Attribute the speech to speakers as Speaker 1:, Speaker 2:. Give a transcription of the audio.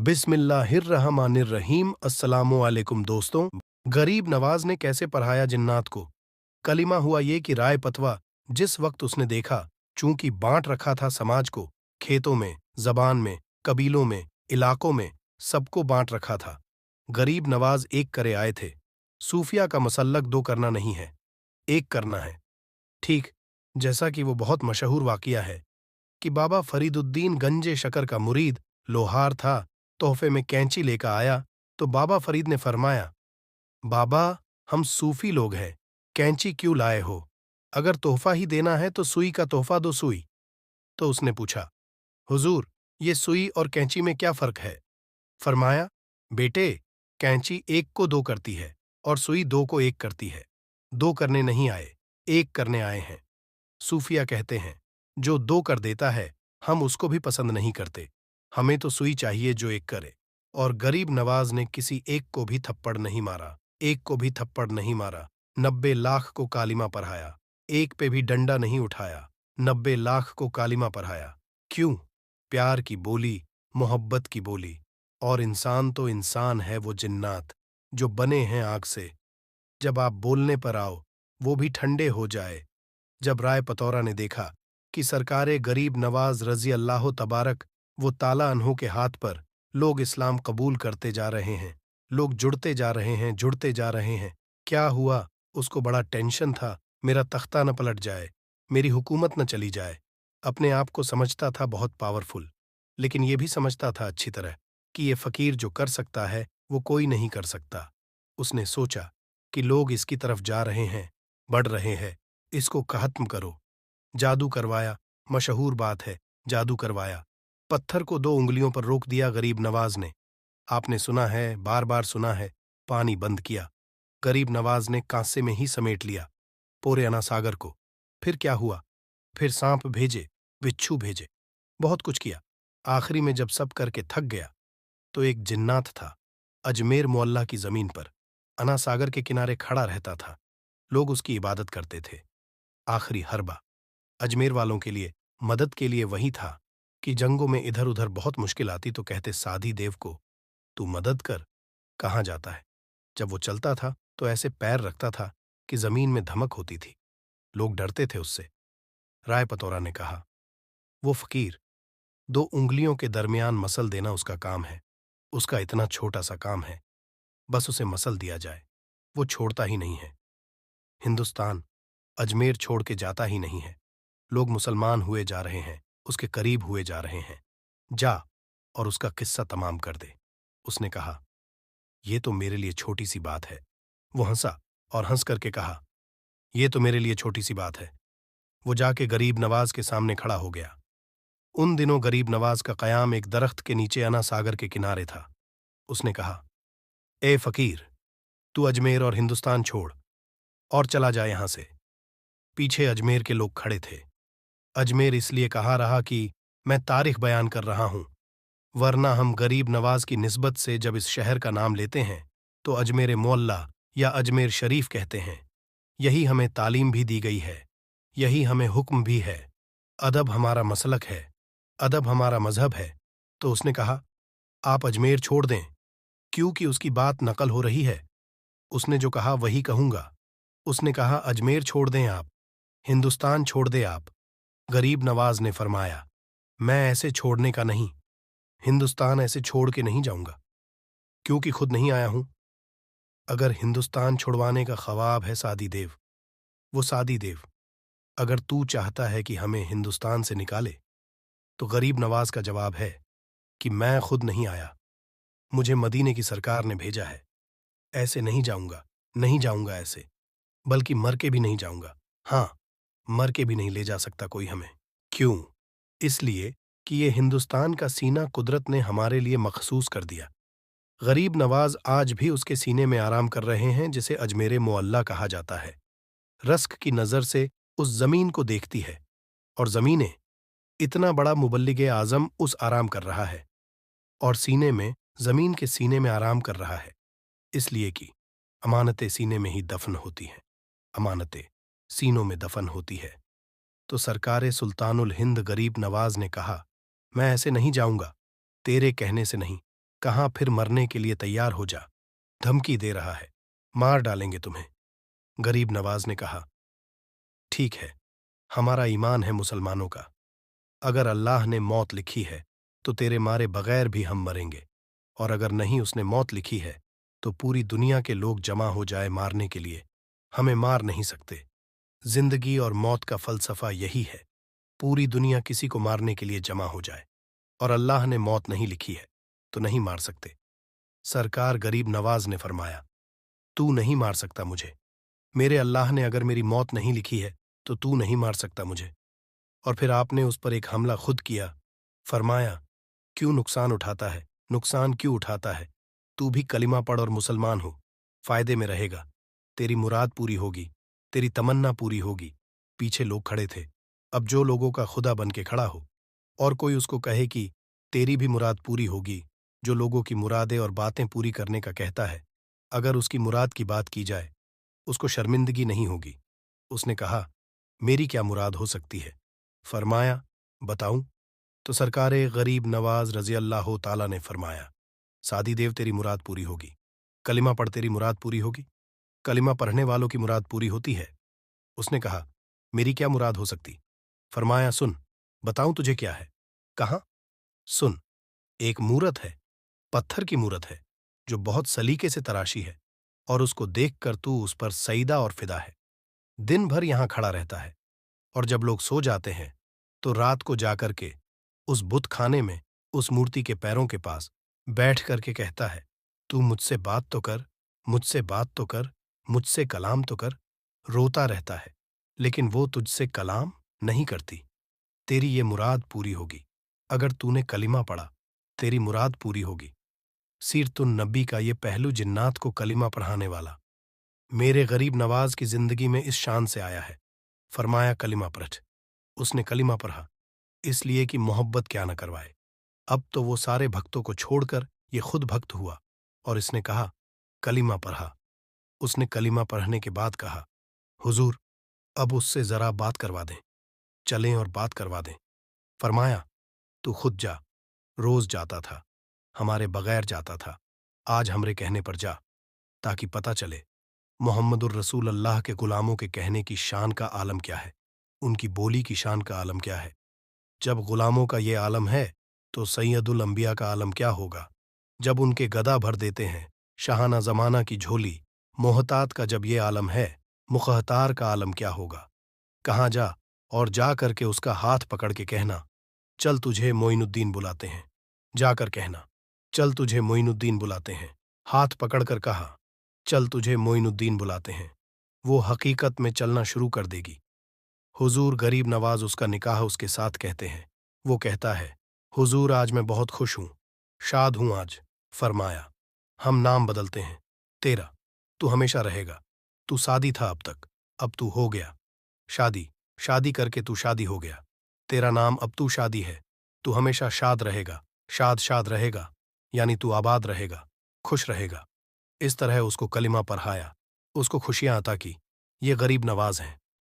Speaker 1: बिस्मिल्लाहिर्रहमानिर्रहीम। अस्सलामु अलैकुम दोस्तों। गरीब नवाज ने कैसे पढ़ाया जिन्नात को। कलिमा हुआ ये कि राय पतवा जिस वक्त उसने देखा, चूंकि बांट रखा था समाज को, खेतों में, जबान में, कबीलों में, इलाकों में, सबको बांट रखा था। गरीब नवाज एक करे आए थे। सूफिया का मसल्लक दो करना नहीं है, एक करना है। ठीक जैसा कि वो बहुत मशहूर वाक़िया है कि बाबा फरीदुद्दीन गंजे शकर का मुरीद लोहार था, तोहफे में कैंची लेकर आया तो बाबा फरीद ने फरमाया, बाबा हम सूफी लोग हैं, कैंची क्यों लाए हो? अगर तोहफा ही देना है तो सुई का तोहफा दो सुई। तो उसने पूछा, हुजूर ये सुई और कैंची में क्या फर्क है? फरमाया, बेटे कैंची एक को दो करती है और सुई दो को एक करती है। दो करने नहीं आए, एक करने आए हैं। सूफिया कहते हैं, जो दो कर देता है हम उसको भी पसंद नहीं करते, हमें तो सुई चाहिए जो एक करे। और गरीब नवाज ने किसी एक को भी थप्पड़ नहीं मारा, एक को भी थप्पड़ नहीं मारा। 90 लाख को कालिमा पढ़ाया, एक पे भी डंडा नहीं उठाया। 90 लाख को कालिमा पढ़ाया। क्यों? प्यार की बोली, मोहब्बत की बोली। और इंसान तो इंसान है, वो जिन्नात जो बने हैं आग से। जब आप बोलने पर आओ वो भी ठंडे हो जाए। जब राय पतौरा ने देखा कि सरकारे गरीब नवाज रजी अल्लाह तबारक वो ताला अनहु के हाथ पर लोग इस्लाम कबूल करते जा रहे हैं, लोग जुड़ते जा रहे हैं, जुड़ते जा रहे हैं। क्या हुआ? उसको बड़ा टेंशन था, मेरा तख्ता न पलट जाए, मेरी हुकूमत न चली जाए। अपने आप को समझता था बहुत पावरफुल, लेकिन ये भी समझता था अच्छी तरह कि ये फकीर जो कर सकता है वो कोई नहीं कर सकता। उसने सोचा कि लोग इसकी तरफ जा रहे हैं, बढ़ रहे हैं, इसको खत्म करो। जादू करवाया, मशहूर बात है, जादू करवाया। पत्थर को 2 उंगलियों पर रोक दिया गरीब नवाज ने। आपने सुना है, बार बार सुना है, पानी बंद किया। गरीब नवाज ने कांसे में ही समेट लिया पूरे अना सागर को। फिर क्या हुआ? फिर सांप भेजे, बिच्छू भेजे, बहुत कुछ किया। आखिरी में जब सब करके थक गया तो एक जिन्नात था, अजमेर मोहल्ला की जमीन पर अना सागर के किनारे खड़ा रहता था। लोग उसकी इबादत करते थे। आखिरी हरबा अजमेर वालों के लिए, मदद के लिए वही था कि जंगों में इधर उधर बहुत मुश्किल आती तो कहते, साधी देव को तू मदद कर। कहाँ जाता है? जब वो चलता था तो ऐसे पैर रखता था कि जमीन में धमक होती थी। लोग डरते थे उससे। राय पतौरा ने कहा, वो फकीर 2 उंगलियों के दरमियान मसल देना उसका काम है। उसका इतना छोटा सा काम है, बस उसे मसल दिया जाए। वो छोड़ता ही नहीं है। हिंदुस्तान अजमेर छोड़ के जाता ही नहीं है। लोग मुसलमान हुए जा रहे हैं, उसके करीब हुए जा रहे हैं। जा और उसका किस्सा तमाम कर दे। उसने कहा, ये तो मेरे लिए छोटी सी बात है। वो हंसा और हंस करके कहा, ये तो मेरे लिए छोटी सी बात है। वो जाके गरीब नवाज के सामने खड़ा हो गया। उन दिनों गरीब नवाज का कयाम एक दरख्त के नीचे अना सागर के किनारे था। उसने कहा, ए फकीर, तू अजमेर और हिंदुस्तान छोड़ और चला जा यहां से। पीछे अजमेर के लोग खड़े थे। अजमेर इसलिए कहा रहा कि मैं तारीख बयान कर रहा हूं, वरना हम गरीब नवाज की निस्बत से जब इस शहर का नाम लेते हैं तो अजमेर मोहल्ला या अजमेर शरीफ कहते हैं। यही हमें तालीम भी दी गई है, यही हमें हुक्म भी है। अदब हमारा मसलक है, अदब हमारा मजहब है। तो उसने कहा, आप अजमेर छोड़ दें, क्योंकि उसकी बात नकल हो रही है। उसने जो कहा वही कहूंगा। उसने कहा, अजमेर छोड़ दें आप, हिंदुस्तान छोड़ दे आप। गरीब नवाज ने फरमाया, मैं ऐसे छोड़ने का नहीं, हिंदुस्तान ऐसे छोड़ के नहीं जाऊंगा, क्योंकि खुद नहीं आया हूं। अगर हिंदुस्तान छुड़वाने का ख्वाब है सादी देव, वो सादी देव, अगर तू चाहता है कि हमें हिंदुस्तान से निकाले, तो गरीब नवाज का जवाब है कि मैं खुद नहीं आया, मुझे मदीने की सरकार ने भेजा है। ऐसे नहीं जाऊंगा, नहीं जाऊंगा ऐसे, बल्कि मर के भी नहीं जाऊंगा। हाँ, मर के भी नहीं ले जा सकता कोई हमें। क्यों? इसलिए कि ये हिंदुस्तान का सीना कुदरत ने हमारे लिए मखसूस कर दिया। गरीब नवाज आज भी उसके सीने में आराम कर रहे हैं जिसे अजमेर मोअल्ला कहा जाता है। रस्क की नज़र से उस जमीन को देखती है और जमीने इतना बड़ा मुबल्लिग आजम उस आराम कर रहा है और सीने में, जमीन के सीने में आराम कर रहा है, इसलिए कि अमानतें सीने में ही दफन होती हैं, अमानतें सीनों में दफन होती है। तो सरकारे सुल्तानुल हिंद गरीब नवाज ने कहा, मैं ऐसे नहीं जाऊंगा, तेरे कहने से नहीं, कहाँ फिर मरने के लिए तैयार हो जा, धमकी दे रहा है, मार डालेंगे तुम्हें। गरीब नवाज ने कहा, ठीक है, हमारा ईमान है मुसलमानों का, अगर अल्लाह ने मौत लिखी है तो तेरे मारे बगैर भी हम मरेंगे, और अगर नहीं उसने मौत लिखी है तो पूरी दुनिया के लोग जमा हो जाए मारने के लिए, हमें मार नहीं सकते। जिंदगी और मौत का फलसफा यही है, पूरी दुनिया किसी को मारने के लिए जमा हो जाए, और अल्लाह ने मौत नहीं लिखी है तो नहीं मार सकते। सरकार गरीब नवाज ने फरमाया, तू नहीं मार सकता मुझे, मेरे अल्लाह ने अगर मेरी मौत नहीं लिखी है तो तू नहीं मार सकता मुझे। और फिर आपने उस पर एक हमला खुद किया। फरमाया, क्यों नुकसान उठाता है, नुकसान क्यों उठाता है, तू भी कलिमा पढ़ और मुसलमान हो, फायदे में रहेगा, तेरी मुराद पूरी होगी, तेरी तमन्ना पूरी होगी। पीछे लोग खड़े थे। अब जो लोगों का खुदा बन के खड़ा हो और कोई उसको कहे कि तेरी भी मुराद पूरी होगी, जो लोगों की मुरादें और बातें पूरी करने का कहता है, अगर उसकी मुराद की बात की जाए उसको शर्मिंदगी नहीं होगी। उसने कहा, मेरी क्या मुराद हो सकती है? फरमाया, बताऊं? तो सरकारे गरीब नवाज रजी अल्लाह ताला ने फरमाया, सादी देव तेरी मुराद पूरी होगी, कलिमा पढ़ तेरी मुराद पूरी होगी, कलिमा पढ़ने वालों की मुराद पूरी होती है। उसने कहा, मेरी क्या मुराद हो सकती? फरमाया, सुन, बताऊं तुझे क्या है? कहा, सुन, एक मूरत है, पत्थर की मूरत है, जो बहुत सलीके से तराशी है, और उसको देखकर तू उस पर सईदा और फिदा है। दिन भर यहां खड़ा रहता है, और जब लोग सो जाते हैं तो रात को जाकर के उस बुत खाने में उस मूर्ति के पैरों के पास बैठ करके कहता है, तू मुझसे बात तो कर, मुझसे बात तो कर, मुझसे कलाम तो कर। रोता रहता है, लेकिन वो तुझसे कलाम नहीं करती। तेरी ये मुराद पूरी होगी, अगर तूने कलिमा पढ़ा तेरी मुराद पूरी होगी। सीरतुन नबी का ये पहलू जिन्नात को कलिमा पढ़ाने वाला मेरे गरीब नवाज की जिंदगी में इस शान से आया है। फरमाया, कलिमा पढ़। उसने कलिमा पढ़ा, इसलिए कि मोहब्बत क्या न करवाए। अब तो वो सारे भक्तों को छोड़कर ये खुद भक्त हुआ, और इसने कहा, कलिमा पढ़ा। उसने कलिमा पढ़ने के बाद कहा, हुजूर, अब उससे जरा बात करवा दें, चलें और बात करवा दें। फरमाया, तू खुद जा, रोज जाता था, हमारे बगैर जाता था, आज हमरे कहने पर जा, ताकि पता चले मोहम्मदुर रसूल अल्लाह के गुलामों के कहने की शान का आलम क्या है, उनकी बोली की शान का आलम क्या है। जब गुलामों का ये आलम है तो सैयदुल अंबिया का आलम क्या होगा। जब उनके गदा भर देते हैं शाहाना जमाना की झोली, मोहतात का जब ये आलम है, मुखहतार का आलम क्या होगा। कहाँ जा, और जा करके उसका हाथ पकड़ के कहना, चल तुझे मोइनुद्दीन बुलाते हैं। जाकर कहना, चल तुझे मोइनुद्दीन बुलाते हैं। हाथ पकड़कर कहा, चल तुझे मोइनुद्दीन बुलाते हैं। वो हकीकत में चलना शुरू कर देगी। हुजूर गरीब नवाज उसका निकाह उसके साथ कहते हैं। वो कहता है, हुजूर आज मैं बहुत खुश हूँ, शाद हूँ आज। फरमाया, हम नाम बदलते हैं तेरा, तू हमेशा रहेगा। तू शादी था अब तू हो गया शादी, शादी करके तू शादी हो गया। तेरा नाम अब तू शादी है, तू हमेशा शाद रहेगा, शाद शाद रहेगा, यानी तू आबाद रहेगा, खुश रहेगा। इस तरह उसको कलिमा पढ़ाया, उसको खुशियां अता की। ये गरीब नवाज हैं।